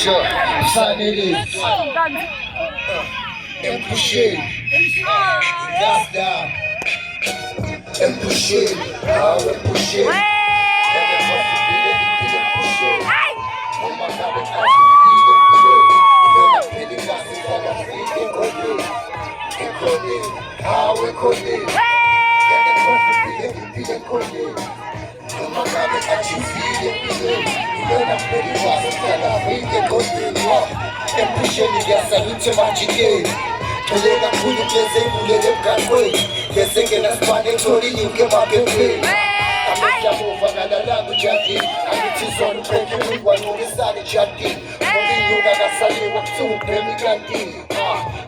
Sure, sign it in. And push it. That's down. And push it. Now and push it. Empusheni ngiyasaluthe manje Toleka khulu kezengulele emgaqweni Bese ngenasibane etholini ukemaphepheni Amehlamova ngalalangu jadini Angithi zona uphekhe ngikwanqukisane jadini Mokinyuka kasaliwe kuthiwa ubhema ikantini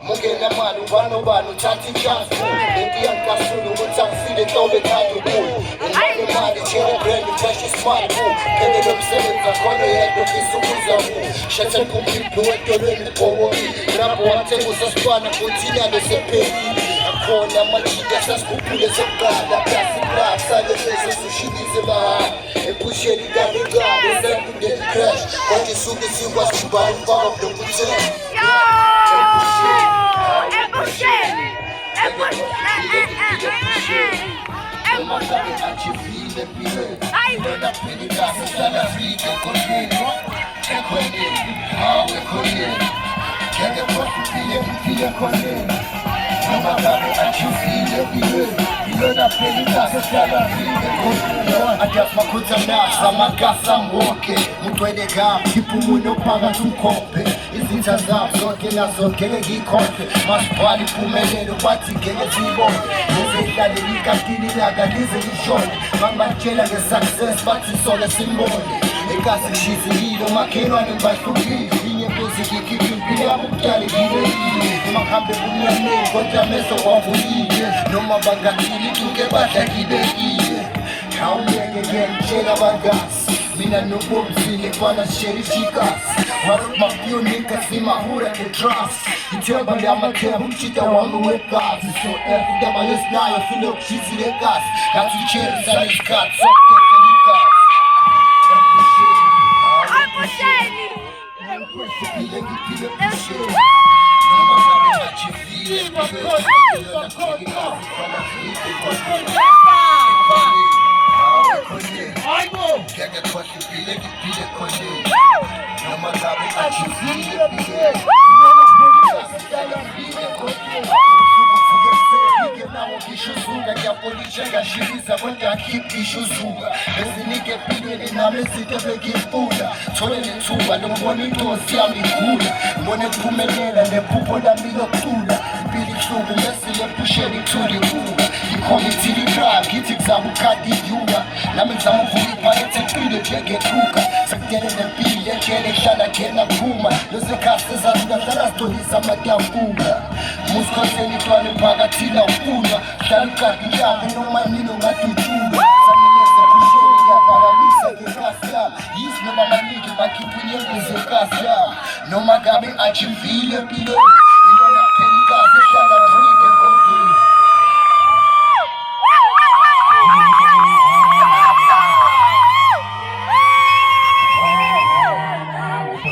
Mungena mani ubanobani uthatha ichance Lenti yankasulu ukuthi angifile entobe ekhanda ubuye Imali imali jere brand uthesha isimali bu Phele lo msebenzi akhona yedwa ofisa ukuza bu Shethe kumphiphi wedolweni libhokoni Rapho wathengusa sibana futhi inyalo sephelile Akhona amajika sasikhuphule sokuqala Plasi plasi sale bese sushilize bahani Empusheni kale kale sekundeli crash Konke isuke sikwazi ukubhala ufaka kulokuthela Adeus makuta mnasa magasa mwoke Mutwede gam, tipu muno paga tukope Izita zam, zoke na zoke gikonte Masbali pumelelo bati gele zibone Neze ilale likatili laga lize lishone Mambachela nge success bati sole simbone Ekasi shizi hilo makeno animbashukili Inye kozi kikipimpili amukali gile Makambe bunyane konja meso wafulile Noma bangatili tuke bata gile Kaumenge genchela bagasi Mina nubo mzile pana sherifikas Waruk mapio nika sima hura ke trust Iteba li amatea mchita wangu wekazi So every day my nayo filo kshisi lekas Kati cheri sa iskat soke kerikas Ngashiriza kodwa akhiphi ishuzuka Ezinike pilweni nami esitebekifuna Thole nethuba lombona intosi yami ikhula Mbone kuphumelela nephupho lami lokucula Impilo ihluku mesile epusheni ithuli kuka Ikhomithi librag, ithi kuzama ukhadi yuka Nami ngizama uvuka iphalethe eqile njengethuka Sekudele nempilo ejele ehlala khena kuphuma Losekhasi ezazingahlala sidolisa amatambuka Musikhoseni intwana emphakathini awufunwa Hlala uqadi njani noma nini ungadutshuka Sanileze pusheni ngiyaphakamisa ngekasi yami Yizi noma maningi bakhipha inyembezi ekasi yami Noma ngabe achimvile empilweni